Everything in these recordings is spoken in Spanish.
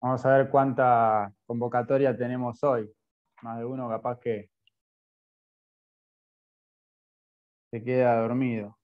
Vamos a ver cuánta convocatoria tenemos hoy. Más de uno capaz que se queda dormido.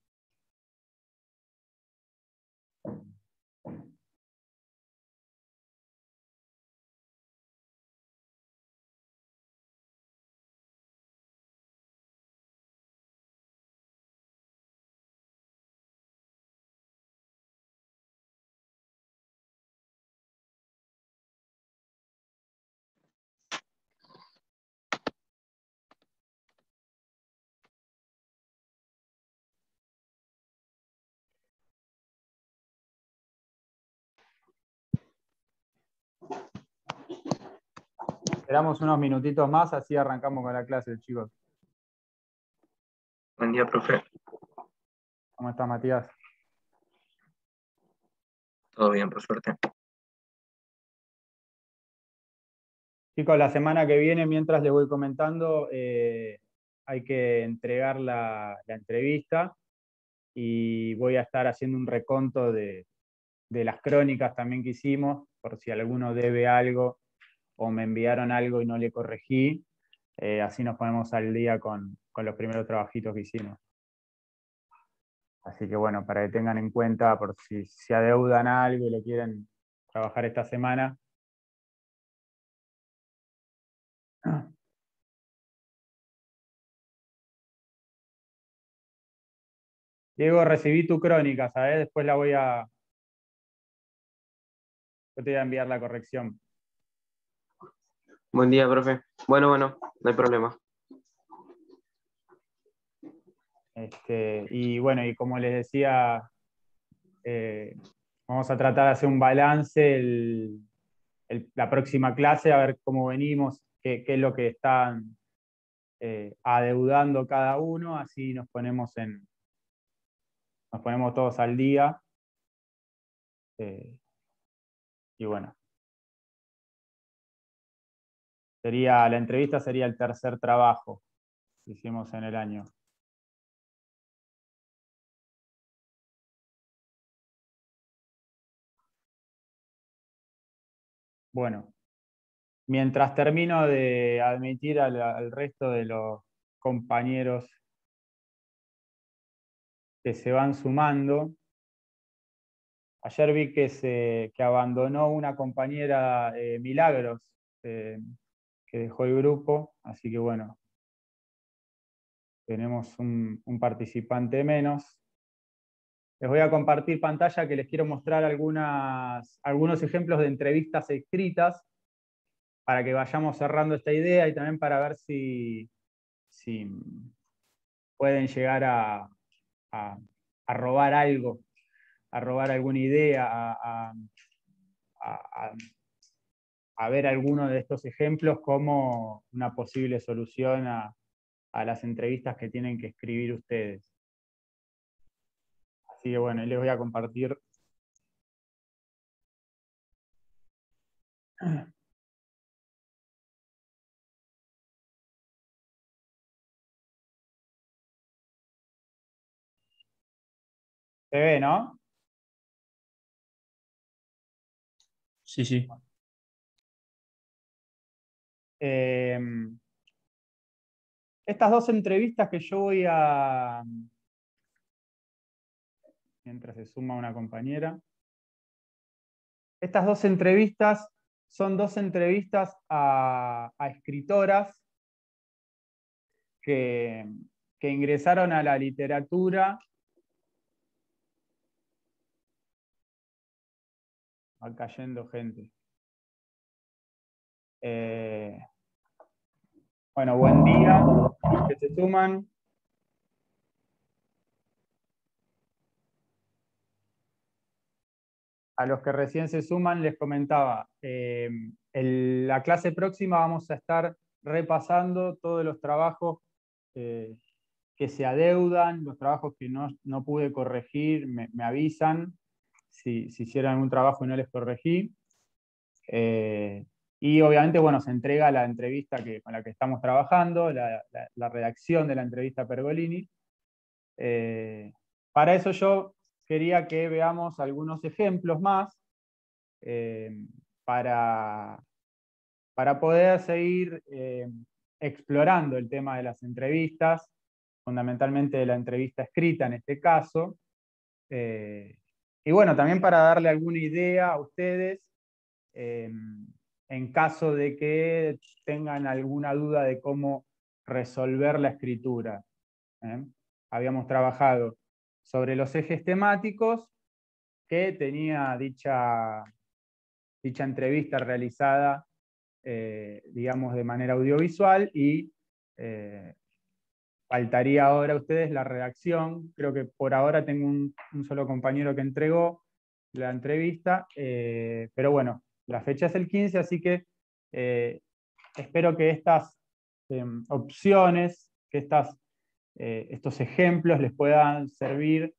Esperamos unos minutitos más, así arrancamos con la clase, chicos. Buen día, profe. ¿Cómo estás, Matías? Todo bien, por suerte. Chicos, la semana que viene, mientras les voy comentando, hay que entregar la entrevista y voy a estar haciendo un reconto de las crónicas también que hicimos, por si alguno debe algo o me enviaron algo y no le corregí. Así nos ponemos al día con los primeros trabajitos que hicimos. Así que bueno, para que tengan en cuenta por si se adeudan algo y lo quieren trabajar esta semana. Diego, recibí tu crónica, ¿sabes? Después yo te voy a enviar la corrección. Buen día, profe. Bueno, no hay problema. Y bueno, y como les decía, vamos a tratar de hacer un balance la próxima clase, a ver cómo venimos, qué es lo que están adeudando cada uno, así nos ponemos todos al día. Y bueno, la entrevista sería el tercer trabajo que hicimos en el año. Bueno, mientras termino de admitir al resto de los compañeros que se van sumando, ayer vi que abandonó una compañera, Milagros, que dejó el grupo, así que bueno, tenemos un participante menos. Les voy a compartir pantalla que les quiero mostrar algunos ejemplos de entrevistas escritas para que vayamos cerrando esta idea y también para ver si pueden llegar a robar algo, a robar alguna idea, a, a ver alguno de estos ejemplos como una posible solución a las entrevistas que tienen que escribir ustedes. Así que bueno, les voy a compartir. Se ve, ¿no? Sí, sí. Estas dos entrevistas que yo voy a... Mientras se suma una compañera. Estas dos entrevistas son dos entrevistas a escritoras que ingresaron a la literatura. Va cayendo gente. Bueno, buen día a los que se suman. A los que recién se suman les comentaba, la clase próxima vamos a estar repasando todos los trabajos que se adeudan, los trabajos que no pude corregir, me avisan si hicieron algún trabajo y no les corregí. Y obviamente, bueno, se entrega la entrevista con la que estamos trabajando, la redacción de la entrevista a Pergolini. Para eso yo quería que veamos algunos ejemplos más. para poder seguir explorando el tema de las entrevistas, fundamentalmente de la entrevista escrita en este caso. Y bueno, también para darle alguna idea a ustedes, en caso de que tengan alguna duda de cómo resolver la escritura. Habíamos trabajado sobre los ejes temáticos que tenía dicha entrevista realizada, digamos, de manera audiovisual, y faltaría ahora a ustedes la redacción. Creo que por ahora tengo un solo compañero que entregó la entrevista, pero bueno, la fecha es el 15, así que espero que estas opciones, que estos ejemplos les puedan servir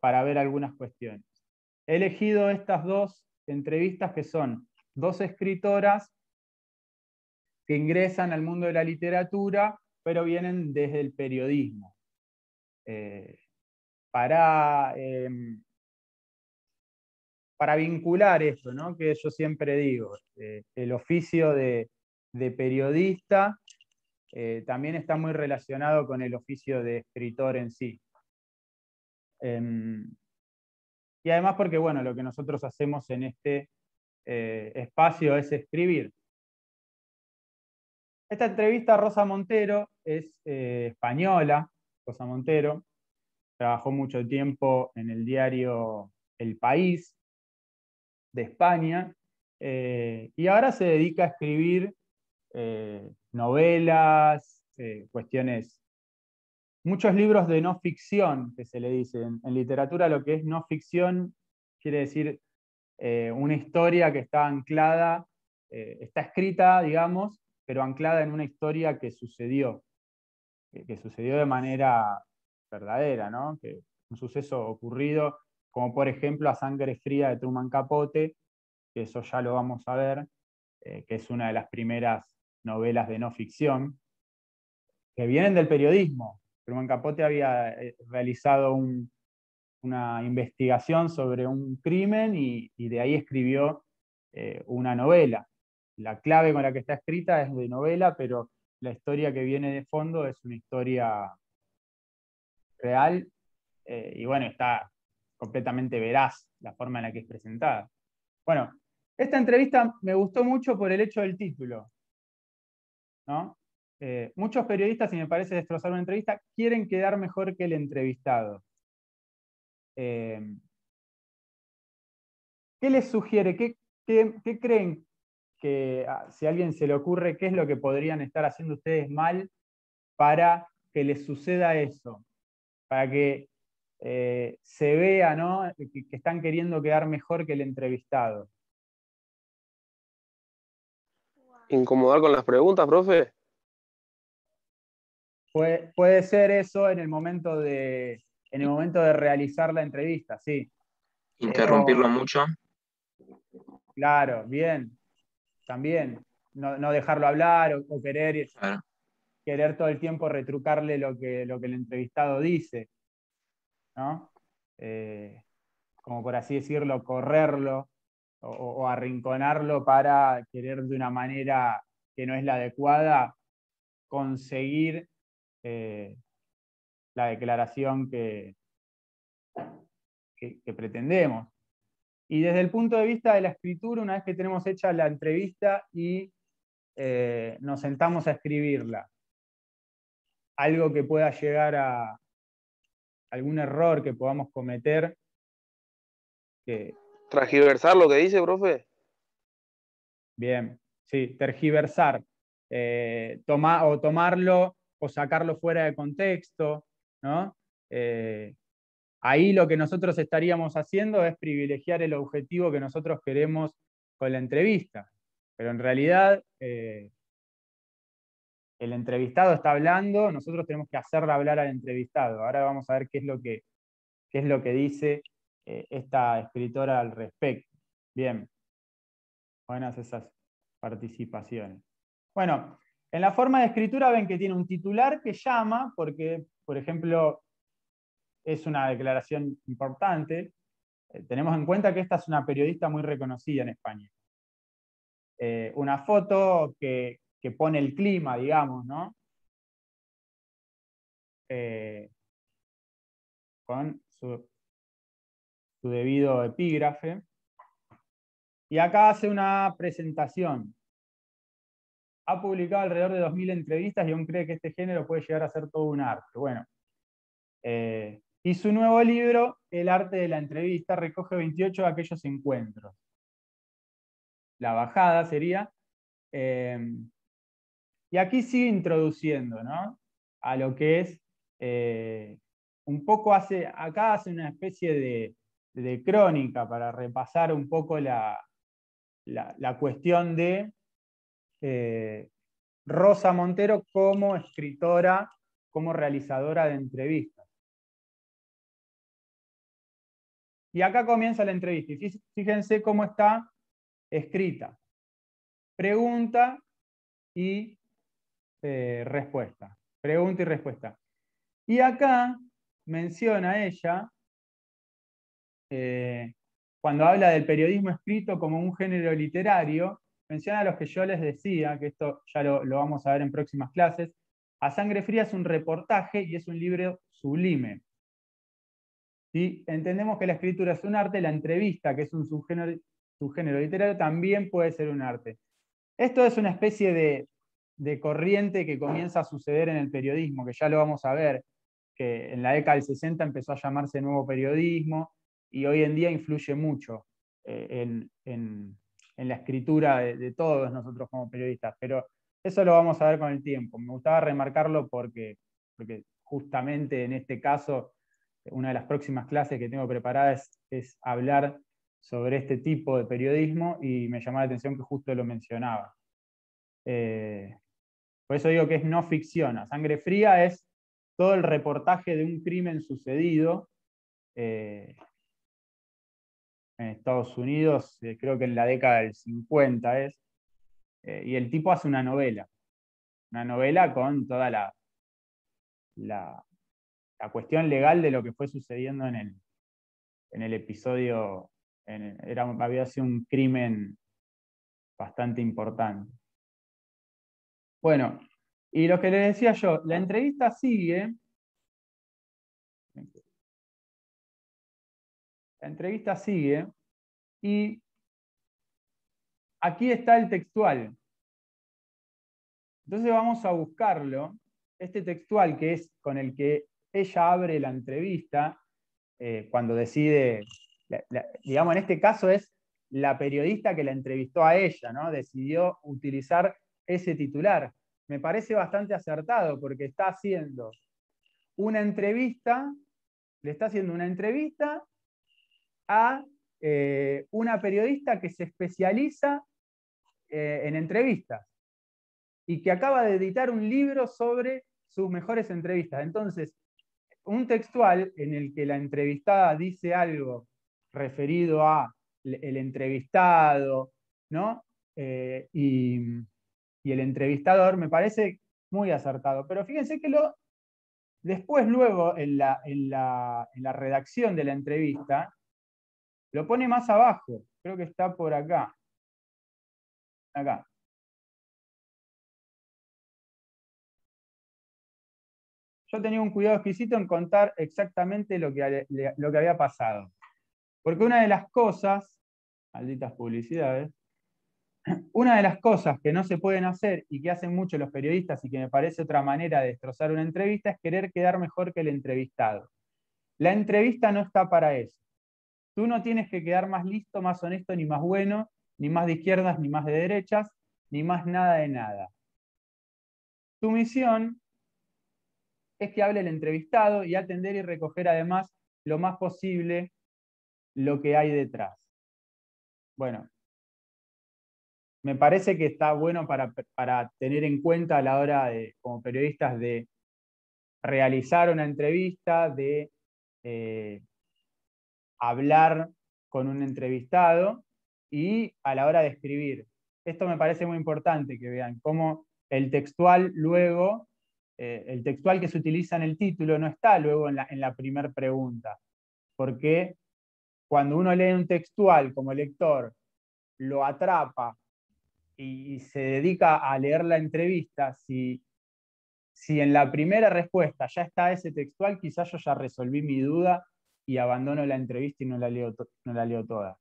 para ver algunas cuestiones. He elegido estas dos entrevistas, que son dos escritoras que ingresan al mundo de la literatura, pero vienen desde el periodismo. Para vincular esto, ¿no? Que yo siempre digo, el oficio de periodista también está muy relacionado con el oficio de escritor en sí. Y además porque, bueno, lo que nosotros hacemos en este espacio es escribir. Esta entrevista a Rosa Montero es española. Rosa Montero trabajó mucho tiempo en el diario El País de España, y ahora se dedica a escribir novelas, cuestiones, muchos libros de no ficción, que se le dice. En literatura lo que es no ficción quiere decir una historia que está anclada, está escrita, digamos, pero anclada en una historia que sucedió de manera verdadera, ¿no? Que un suceso ocurrido, como por ejemplo A Sangre Fría de Truman Capote, que eso ya lo vamos a ver, que es una de las primeras novelas de no ficción, que vienen del periodismo. Truman Capote había realizado una investigación sobre un crimen y de ahí escribió una novela. La clave con la que está escrita es de novela, pero la historia que viene de fondo es una historia real, y bueno, está completamente veraz la forma en la que es presentada. Bueno, esta entrevista me gustó mucho por el hecho del título, ¿no? Muchos periodistas, y me parece destrozar una entrevista, quieren quedar mejor que el entrevistado. ¿Qué les sugiere? ¿Qué creen que, si a alguien se le ocurre, qué es lo que podrían estar haciendo ustedes mal para que les suceda eso? Para que se vea, ¿no? que están queriendo quedar mejor que el entrevistado. ¿Incomodar con las preguntas, profe? Puede ser eso en el momento de realizar la entrevista, sí. Interrumpirlo mucho. Claro, bien. También. No dejarlo hablar o querer, Claro. querer todo el tiempo retrucarle lo que el entrevistado dice, ¿no? Como por así decirlo, correrlo o arrinconarlo para querer de una manera que no es la adecuada conseguir la declaración que pretendemos. Y desde el punto de vista de la escritura, una vez que tenemos hecha la entrevista y nos sentamos a escribirla, algo que pueda llegar a algún error que podamos cometer. ¿Transgiversar lo que dice, profe? Bien, sí, tergiversar, tomarlo o sacarlo fuera de contexto, ¿no? Ahí lo que nosotros estaríamos haciendo es privilegiar el objetivo que nosotros queremos con la entrevista. Pero en realidad el entrevistado está hablando, nosotros tenemos que hacerle hablar al entrevistado. Ahora vamos a ver qué es lo que dice esta escritora al respecto. Bien, buenas esas participaciones. Bueno, en la forma de escritura ven que tiene un titular que llama, porque, por ejemplo, es una declaración importante. Tenemos en cuenta que esta es una periodista muy reconocida en España. una foto que pone el clima, digamos, ¿no? Con su debido epígrafe. Y acá hace una presentación. Ha publicado alrededor de 2000 entrevistas y aún cree que este género puede llegar a ser todo un arte. Bueno, y su nuevo libro, El arte de la entrevista, recoge 28 de aquellos encuentros. La bajada sería. Y aquí sigue introduciendo, ¿no? A lo que es, un poco acá hace una especie de crónica para repasar un poco la cuestión de Rosa Montero como escritora, como realizadora de entrevistas. Y acá comienza la entrevista. Y fíjense cómo está escrita. Pregunta y respuesta. Pregunta y respuesta. Y acá menciona ella, cuando habla del periodismo escrito como un género literario, menciona los que yo les decía, que esto ya lo vamos a ver en próximas clases. A Sangre Fría es un reportaje y es un libro sublime. ¿Sí? Entendemos que la escritura es un arte, la entrevista, que es un subgénero literario, también puede ser un arte. Esto es una especie de corriente que comienza a suceder en el periodismo, que ya lo vamos a ver, que en la década del 60 empezó a llamarse nuevo periodismo y hoy en día influye mucho en la escritura de todos nosotros como periodistas. Pero eso lo vamos a ver con el tiempo. Me gustaba remarcarlo porque justamente en este caso, una de las próximas clases que tengo preparadas es hablar sobre este tipo de periodismo y me llamó la atención que justo lo mencionaba. Por eso digo que es no ficción. A Sangre Fría es todo el reportaje de un crimen sucedido en Estados Unidos, creo que en la década del 50 es, y el tipo hace una novela con toda la cuestión legal de lo que fue sucediendo en el episodio. Había sido un crimen bastante importante. Bueno, y lo que les decía yo, la entrevista sigue. La entrevista sigue y aquí está el textual. Entonces vamos a buscarlo. Este textual que es con el que ella abre la entrevista, cuando decide, digamos, en este caso es la periodista que la entrevistó a ella, ¿no? Decidió utilizar ese titular. Me parece bastante acertado porque está haciendo una entrevista, le está haciendo una entrevista a una periodista que se especializa en entrevistas y que acaba de editar un libro sobre sus mejores entrevistas. Entonces, un textual en el que la entrevistada dice algo referido a el entrevistado, ¿no? Y el entrevistador me parece muy acertado. Pero fíjense que después, luego, en la redacción de la entrevista, lo pone más abajo. Creo que está por acá. Acá. Yo tenía un cuidado exquisito en contar exactamente lo que había pasado. Porque una de las cosas, malditas publicidades, una de las cosas que no se pueden hacer y que hacen mucho los periodistas y que me parece otra manera de destrozar una entrevista es querer quedar mejor que el entrevistado. La entrevista no está para eso. Tú no tienes que quedar más listo, más honesto, ni más bueno, ni más de izquierdas, ni más de derechas, ni más nada de nada. Tu misión es que hable el entrevistado y atender y recoger además lo más posible lo que hay detrás. Bueno, me parece que está bueno para tener en cuenta a la hora como periodistas, de realizar una entrevista, de hablar con un entrevistado y a la hora de escribir. Esto me parece muy importante que vean cómo el textual luego, el textual que se utiliza en el título no está luego en la primera pregunta, porque cuando uno lee un textual como lector, lo atrapa y se dedica a leer la entrevista, si en la primera respuesta ya está ese textual, quizás yo ya resolví mi duda y abandono la entrevista y no la leo toda.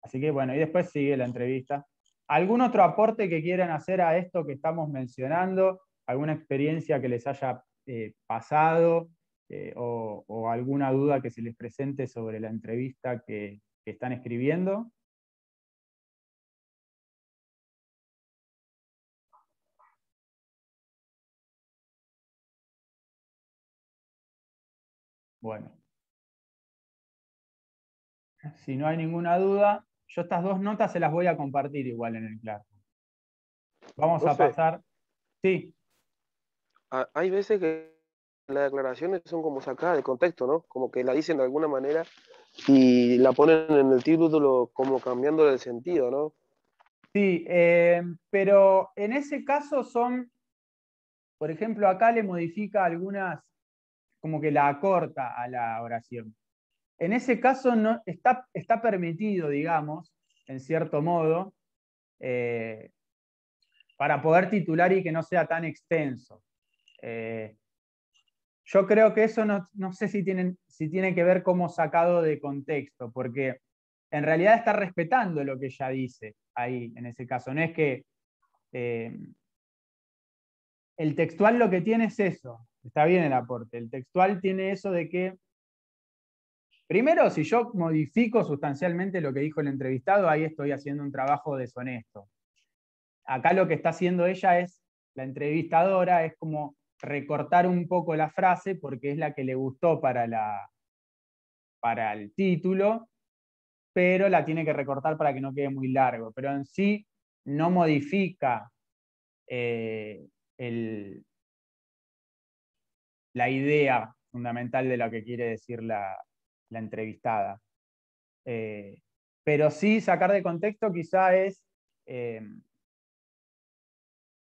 Así que bueno, y después sigue la entrevista. ¿Algún otro aporte que quieran hacer a esto que estamos mencionando? ¿Alguna experiencia que les haya pasado o alguna duda que se les presente sobre la entrevista que están escribiendo? Bueno, si no hay ninguna duda, yo estas 2 notas se las voy a compartir igual en el Classroom. Vamos a Profe, pasar. Sí, hay veces que las declaraciones son como sacadas de contexto, ¿no? Como que la dicen de alguna manera y la ponen en el título como cambiándole el sentido, ¿no? sí, pero en ese caso son, por ejemplo, acá le modifica algunas, como que la acorta a la oración. En ese caso no, está permitido, digamos, en cierto modo, eh, para poder titular y que no sea tan extenso. Yo creo que eso no sé si tiene que ver como sacado de contexto, porque en realidad está respetando lo que ella dice ahí, en ese caso. No es que el textual lo que tiene es eso, está bien el aporte, el textual tiene eso de que, primero, si yo modifico sustancialmente lo que dijo el entrevistado, ahí estoy haciendo un trabajo deshonesto. Acá lo que está haciendo ella es, la entrevistadora, es como recortar un poco la frase porque es la que le gustó para el título, pero la tiene que recortar para que no quede muy largo. Pero en sí no modifica el, la idea fundamental de lo que quiere decir la entrevistada. Pero sí sacar de contexto quizá es eh,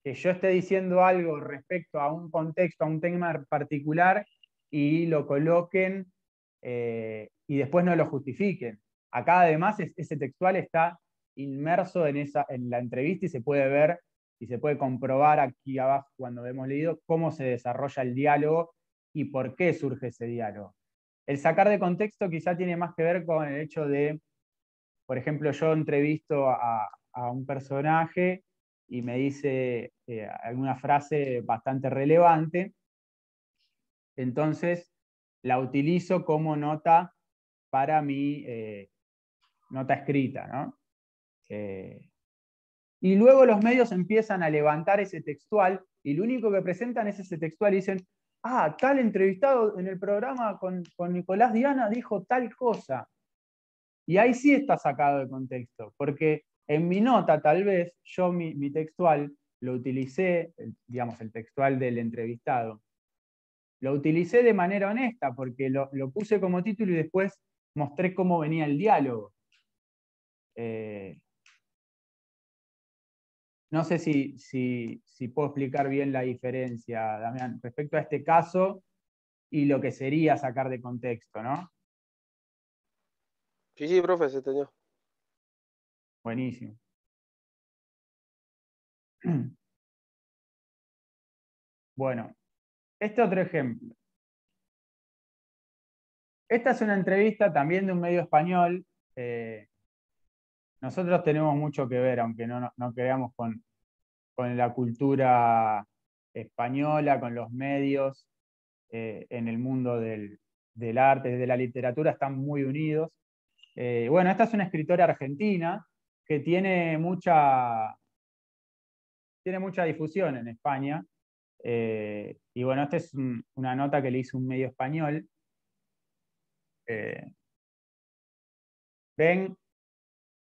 que yo esté diciendo algo respecto a un contexto, a un tema particular, y lo coloquen y después no lo justifiquen. Acá además ese textual está inmerso en la entrevista y se puede ver y se puede comprobar aquí abajo cuando hemos leído cómo se desarrolla el diálogo y por qué surge ese diálogo. El sacar de contexto quizá tiene más que ver con el hecho de, por ejemplo, yo entrevisto a un personaje y me dice alguna frase bastante relevante, entonces la utilizo como nota para mi nota escrita, ¿no? Y luego los medios empiezan a levantar ese textual y lo único que presentan es ese textual y dicen, ah, tal entrevistado en el programa con Nicolás Diana dijo tal cosa. Y ahí sí está sacado de contexto, porque en mi nota tal vez yo mi textual lo utilicé, digamos el textual del entrevistado, lo utilicé de manera honesta, porque lo puse como título y después mostré cómo venía el diálogo. No sé si puedo explicar bien la diferencia, Damián, respecto a este caso y lo que sería sacar de contexto, ¿no? Sí, sí, profe, se entendió. Buenísimo. Bueno, este otro ejemplo. Esta es una entrevista también de un medio español. Nosotros tenemos mucho que ver, aunque no creamos con la cultura española, con los medios, en el mundo del arte, de la literatura, están muy unidos. Bueno, esta es una escritora argentina que tiene mucha difusión en España. Y bueno, esta es una nota que le hizo un medio español. Eh, ven,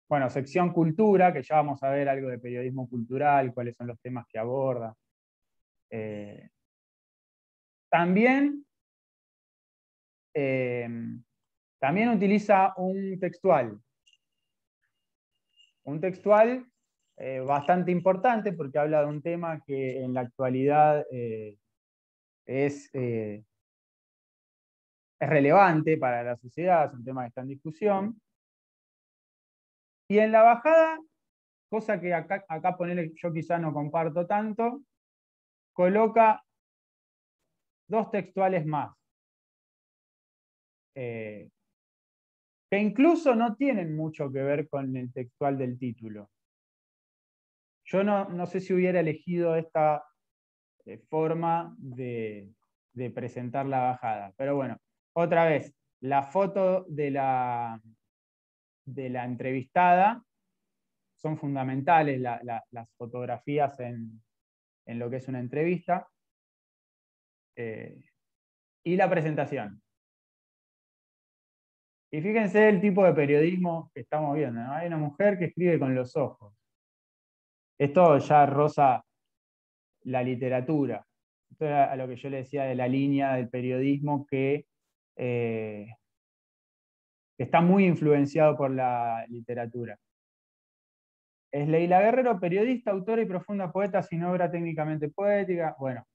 bueno, sección cultura, que ya vamos a ver algo de periodismo cultural, cuáles son los temas que aborda. También, eh, también utiliza un textual bastante importante porque habla de un tema que en la actualidad es relevante para la sociedad, es un tema que está en discusión. Y en la bajada, cosa que acá ponele, yo quizá no comparto tanto, coloca 2 textuales más, que incluso no tienen mucho que ver con el textual del título. Yo no sé si hubiera elegido esta forma de presentar la bajada, pero bueno, otra vez, la foto de la entrevistada son fundamentales, las fotografías en lo que es una entrevista, y la presentación. Y fíjense el tipo de periodismo que estamos viendo, ¿no? Hay una mujer que escribe con los ojos. Esto ya roza la literatura. Esto era a lo que yo le decía de la línea del periodismo que está muy influenciado por la literatura. Es Leila Guerrero, periodista, autora y profunda poeta sin obra técnicamente poética. Bueno,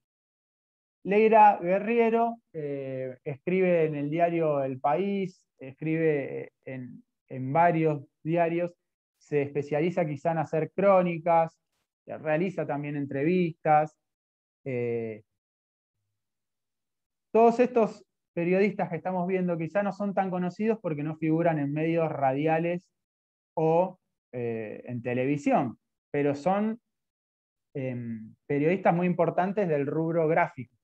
Leila Guerriero escribe en el diario El País, escribe en varios diarios, se especializa quizá en hacer crónicas, realiza también entrevistas. Todos estos periodistas que estamos viendo quizá no son tan conocidos porque no figuran en medios radiales o en televisión, pero son periodistas muy importantes del rubro gráfico.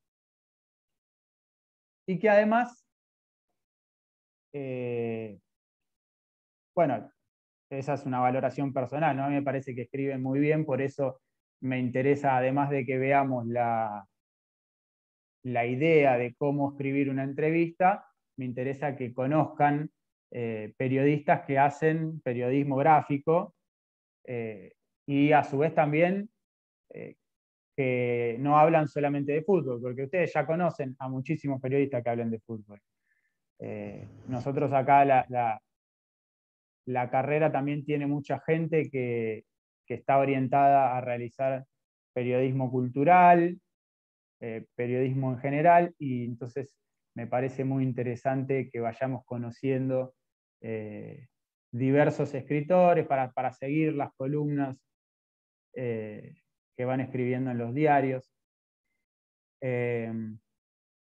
Y que además, bueno, esa es una valoración personal, ¿no? A mí me parece que escriben muy bien, por eso me interesa, además de que veamos la idea de cómo escribir una entrevista, me interesa que conozcan periodistas que hacen periodismo gráfico y a su vez también que no hablan solamente de fútbol, porque ustedes ya conocen a muchísimos periodistas que hablan de fútbol. Nosotros acá la carrera también tiene mucha gente que está orientada a realizar periodismo cultural, periodismo en general, y entonces me parece muy interesante que vayamos conociendo diversos escritores para seguir las columnas que van escribiendo en los diarios.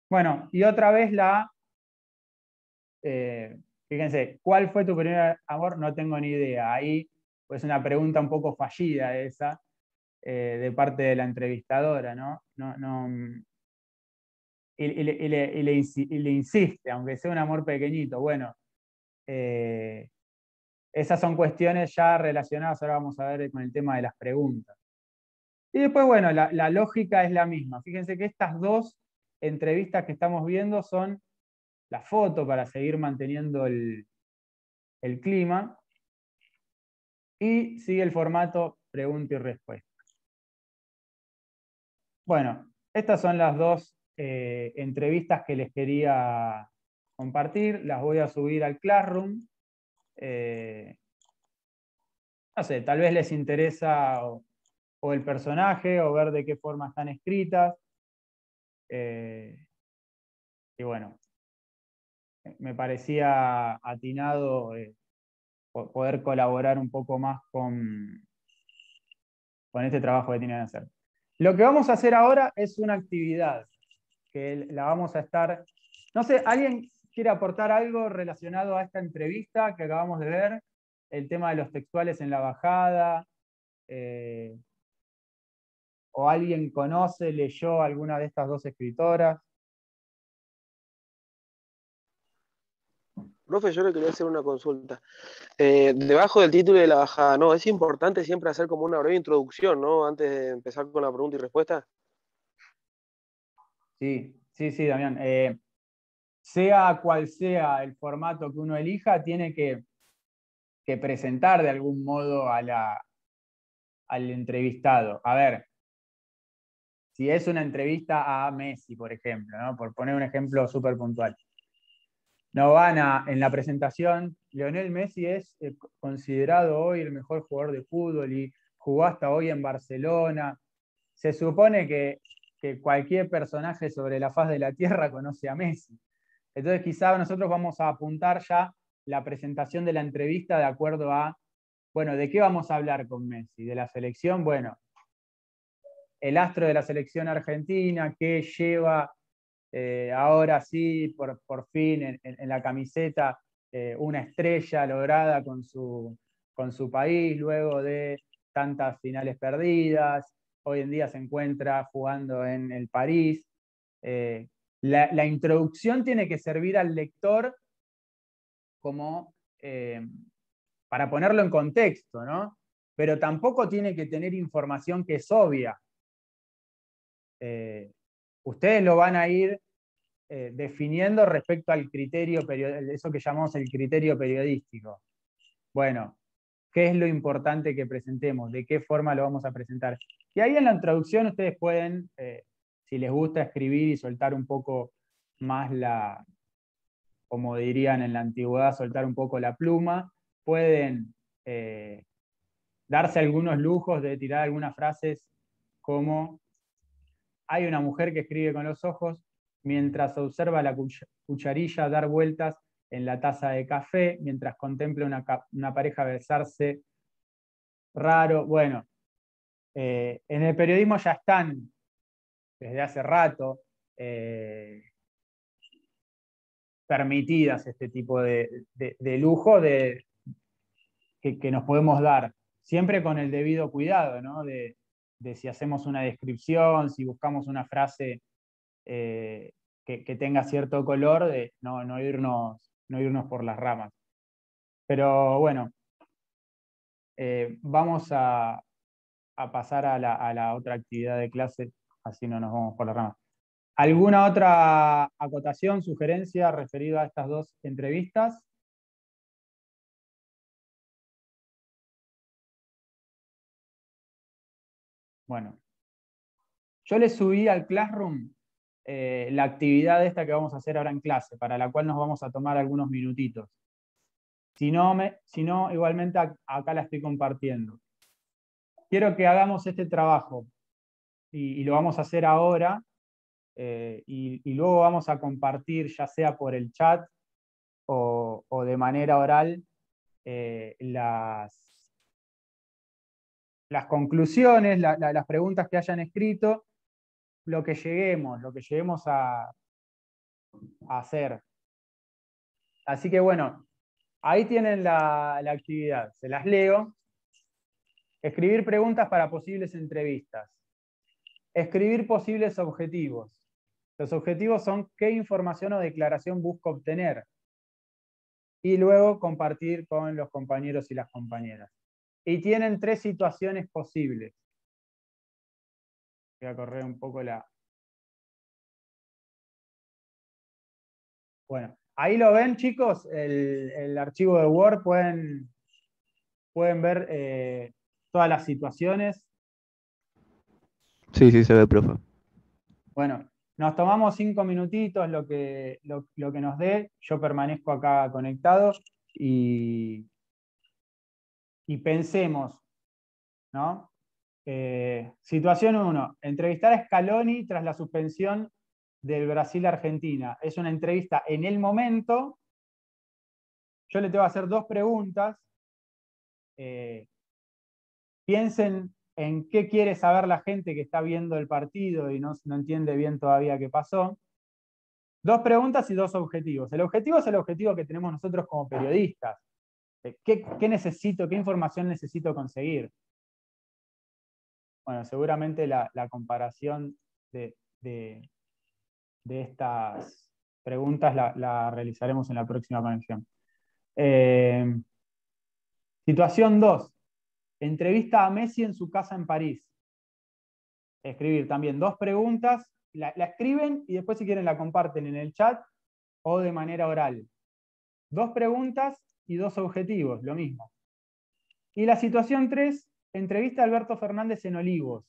Bueno, y otra vez fíjense, ¿cuál fue tu primer amor? No tengo ni idea. Ahí pues una pregunta un poco fallida esa, de parte de la entrevistadora, ¿no? Y le insiste, aunque sea un amor pequeñito. Bueno, esas son cuestiones ya relacionadas, ahora vamos a ver con el tema de las preguntas. Y después, bueno, la lógica es la misma. Fíjense que estas 2 entrevistas que estamos viendo son la foto para seguir manteniendo el clima, y sigue el formato pregunta y respuesta. Bueno, estas son las 2 entrevistas que les quería compartir, las voy a subir al Classroom. No sé, tal vez les interesa o el personaje, o ver de qué forma están escritas. Y bueno, me parecía atinado poder colaborar un poco más con este trabajo que tienen que hacer. Lo que vamos a hacer ahora es una actividad que la vamos a estar... No sé, ¿alguien quiere aportar algo relacionado a esta entrevista que acabamos de ver? El tema de los textuales en la bajada, o alguien conoce, leyó alguna de estas 2 escritoras. Profe, yo le quería hacer una consulta. Debajo del título de la bajada, ¿no? Es importante siempre hacer como una breve introducción, ¿no? Antes de empezar con la pregunta y respuesta. Sí, Damián. Sea cual sea el formato que uno elija, tiene que presentar de algún modo al entrevistado. A ver, si es una entrevista a Messi, por ejemplo, ¿no? Por poner un ejemplo súper puntual. No van en la presentación, Lionel Messi es considerado hoy el mejor jugador de fútbol y jugó hasta hoy en Barcelona. Se supone que cualquier personaje sobre la faz de la Tierra conoce a Messi. Entonces quizá nosotros vamos a apuntar ya la presentación de la entrevista de acuerdo a Bueno, ¿de qué vamos a hablar con Messi? ¿De la selección? Bueno, el astro de la selección argentina, que lleva ahora sí, por fin, en la camiseta, una estrella lograda con su país, luego de tantas finales perdidas. Hoy en día se encuentra jugando en el París. La introducción tiene que servir al lector como para ponerlo en contexto, ¿no? Pero tampoco tiene que tener información que es obvia. Ustedes lo van a ir definiendo respecto al criterio, eso que llamamos el criterio periodístico. Bueno, ¿qué es lo importante que presentemos? ¿De qué forma lo vamos a presentar? Y ahí en la introducción ustedes pueden, si les gusta escribir y soltar un poco más como dirían en la antigüedad, soltar un poco la pluma, pueden darse algunos lujos de tirar algunas frases como: hay una mujer que escribe con los ojos mientras observa la cucharilla dar vueltas en la taza de café, mientras contempla una pareja besarse raro. Bueno, en el periodismo ya están desde hace rato permitidas este tipo de lujo que nos podemos dar, siempre con el debido cuidado, ¿no? De si hacemos una descripción, si buscamos una frase que tenga cierto color, de no irnos por las ramas. Pero bueno, vamos a pasar a la otra actividad de clase, así no nos vamos por las ramas. ¿Alguna otra acotación, sugerencia referida a estas dos entrevistas? Bueno, yo les subí al Classroom la actividad esta que vamos a hacer ahora en clase, para la cual nos vamos a tomar algunos minutitos. Si no, igualmente acá la estoy compartiendo. Quiero que hagamos este trabajo y lo vamos a hacer ahora y luego vamos a compartir, ya sea por el chat o de manera oral, las conclusiones, las preguntas que hayan escrito, lo que lleguemos a hacer. Así que bueno, ahí tienen la actividad, se las leo. Escribir preguntas para posibles entrevistas. Escribir posibles objetivos. Los objetivos son qué información o declaración busco obtener. Y luego compartir con los compañeros y las compañeras. Y tienen 3 situaciones posibles. Voy a correr un poco la... Bueno, ahí lo ven, chicos, el archivo de Word, pueden ver todas las situaciones. Sí, se ve, profe. Bueno, nos tomamos 5 minutitos, lo que nos dé. Yo permanezco acá conectado y pensemos, ¿no? Situación 1. Entrevistar a Scaloni tras la suspensión del Brasil-Argentina. Es una entrevista en el momento. Yo le tengo que hacer 2 preguntas. Piensen en qué quiere saber la gente que está viendo el partido y no entiende bien todavía qué pasó. 2 preguntas y 2 objetivos. El objetivo es el objetivo que tenemos nosotros como periodistas. ¿Qué necesito, qué información necesito conseguir? Bueno, seguramente la comparación de estas preguntas la realizaremos en la próxima conexión. Situación 2. Entrevista a Messi en su casa en París. Escribir también 2 preguntas. La escriben y después, si quieren, la comparten en el chat o de manera oral. 2 preguntas y 2 objetivos, lo mismo. Y la situación 3, entrevista a Alberto Fernández en Olivos.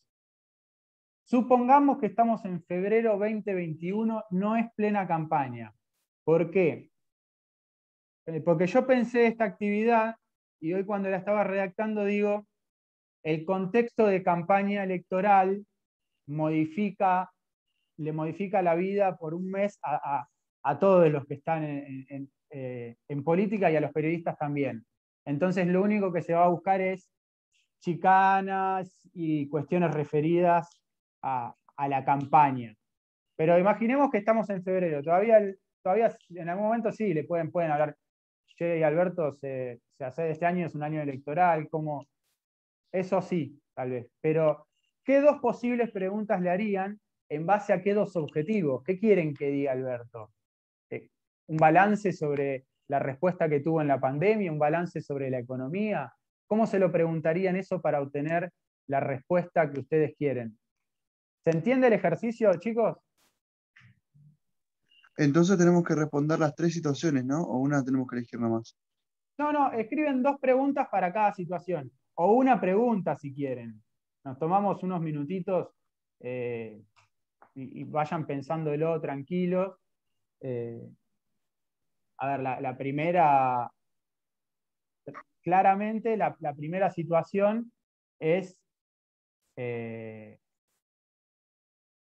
Supongamos que estamos en febrero 2021, no es plena campaña. ¿Por qué? Porque yo pensé esta actividad y hoy cuando la estaba redactando digo, el contexto de campaña electoral le modifica la vida por un mes a todos los que están en política y a los periodistas también. Entonces lo único que se va a buscar es chicanas y cuestiones referidas a la campaña. Pero imaginemos que estamos en febrero, todavía en algún momento sí, le pueden hablar, che, y Alberto, se hace este año, es un año electoral, como eso sí, tal vez. Pero, ¿qué dos posibles preguntas le harían en base a qué dos objetivos? ¿Qué quieren que diga Alberto? ¿Un balance sobre la respuesta que tuvo en la pandemia? ¿Un balance sobre la economía? ¿Cómo se lo preguntarían eso para obtener la respuesta que ustedes quieren? ¿Se entiende el ejercicio, chicos? Entonces tenemos que responder las tres situaciones, ¿no? O una tenemos que elegir nomás. No, escriben dos preguntas para cada situación. O una pregunta si quieren. Nos tomamos unos minutitos y vayan pensándolo tranquilos. A ver, la primera, claramente la primera situación eh,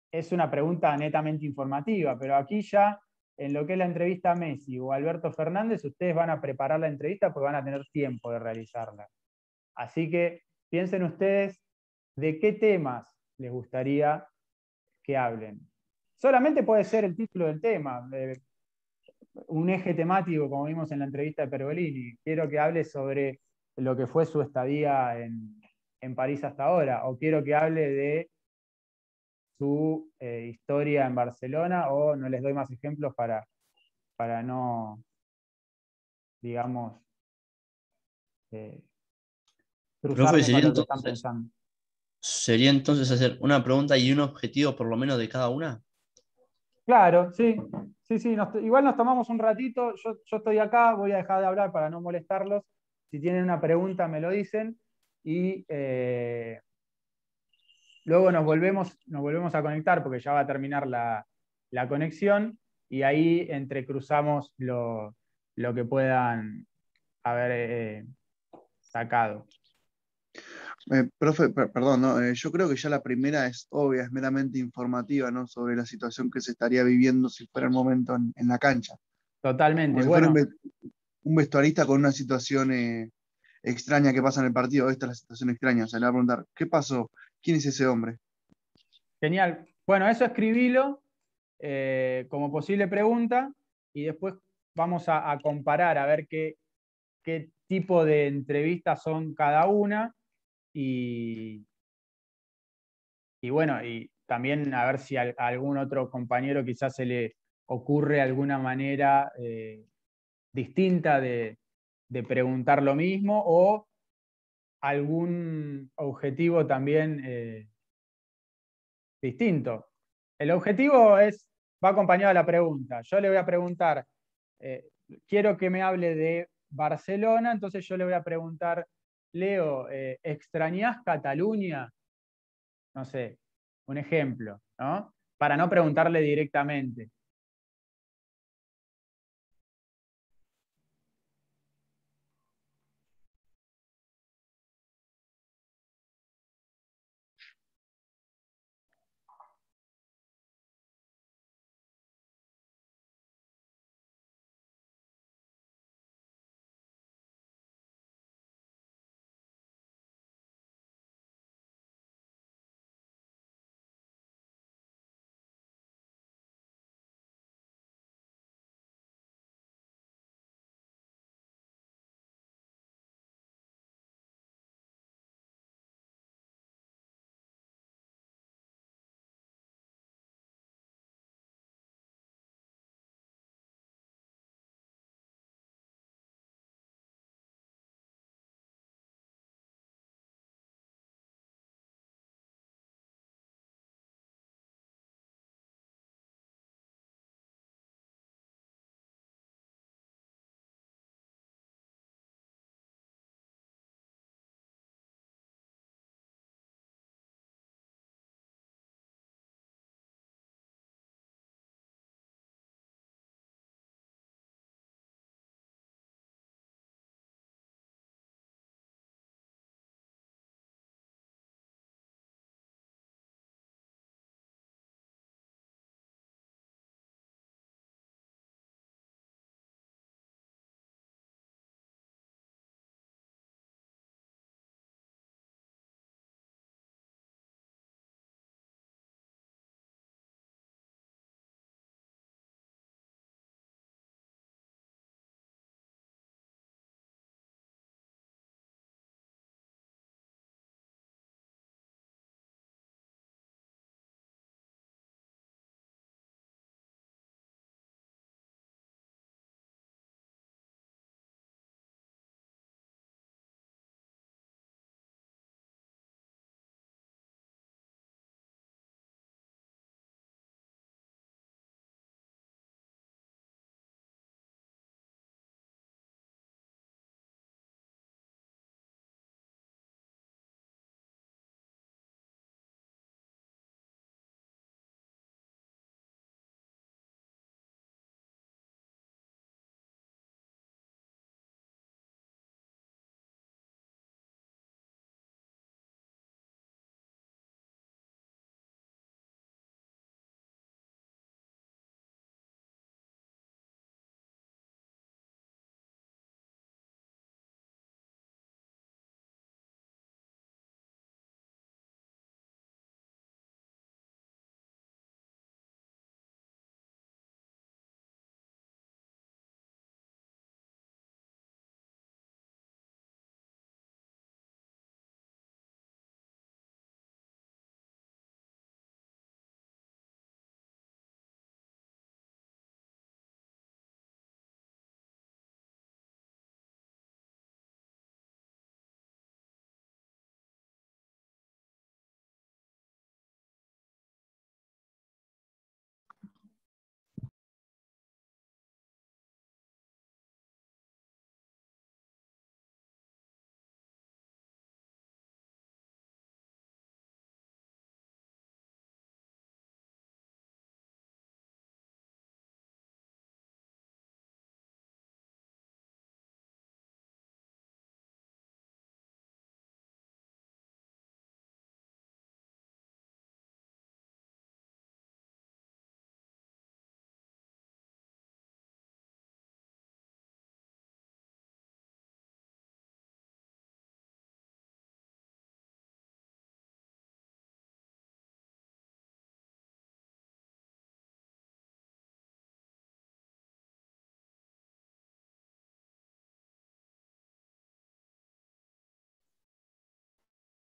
es una pregunta netamente informativa, pero aquí ya en lo que es la entrevista a Messi o Alberto Fernández, ustedes van a preparar la entrevista porque van a tener tiempo de realizarla. Así que piensen ustedes de qué temas les gustaría que hablen. Solamente puede ser el título del tema, un eje temático, como vimos en la entrevista de Pergolini. Quiero que hable sobre lo que fue su estadía en París hasta ahora, o quiero que hable de su historia en Barcelona, o no les doy más ejemplos para no, digamos, eh, Profe, cruzarme con lo que están pensando. sería entonces hacer una pregunta y un objetivo por lo menos de cada una. Claro, sí, igual nos tomamos un ratito, yo estoy acá, voy a dejar de hablar para no molestarlos. Si tienen una pregunta me lo dicen y luego nos volvemos a conectar porque ya va a terminar la conexión y ahí entrecruzamos lo que puedan haber sacado. Profe, perdón, ¿no? Yo creo que ya la primera es obvia, es meramente informativa, ¿no? Sobre la situación que se estaría viviendo si fuera el momento en la cancha. Totalmente. Como si fuera Bueno, un vestuarista con una situación extraña que pasa en el partido. Esta es la situación extraña. O sea, le va a preguntar, ¿qué pasó? ¿Quién es ese hombre? genial. Bueno, eso escribilo como posible pregunta y después vamos a comparar a ver qué tipo de entrevistas son cada una y, y bueno, y también a ver si a algún otro compañero quizás se le ocurre alguna manera distinta de preguntar lo mismo o algún objetivo también distinto. El objetivo va acompañado de la pregunta. Yo le voy a preguntar, eh, quiero que me hable de Barcelona, entonces yo le voy a preguntar, Leo, ¿extrañás Cataluña? No sé, un ejemplo, ¿no? Para no preguntarle directamente.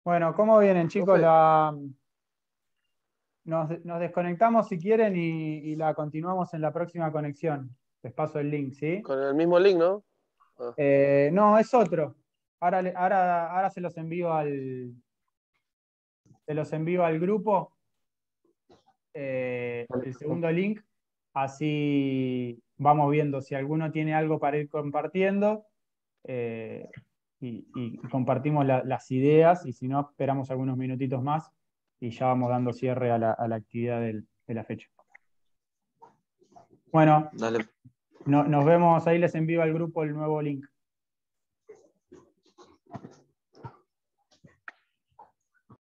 Bueno, ¿cómo vienen, chicos? Profe. Nos desconectamos si quieren y la continuamos en la próxima conexión. Les paso el link, ¿sí? Con el mismo link, ¿no? Ah, No, es otro. Ahora se los envío al grupo, el segundo link. Así vamos viendo si alguno tiene algo para ir compartiendo y compartimos las ideas, y si no, esperamos algunos minutitos más y ya vamos dando cierre a la actividad de la fecha. Bueno, Dale. nos vemos, ahí les envío al grupo el nuevo link.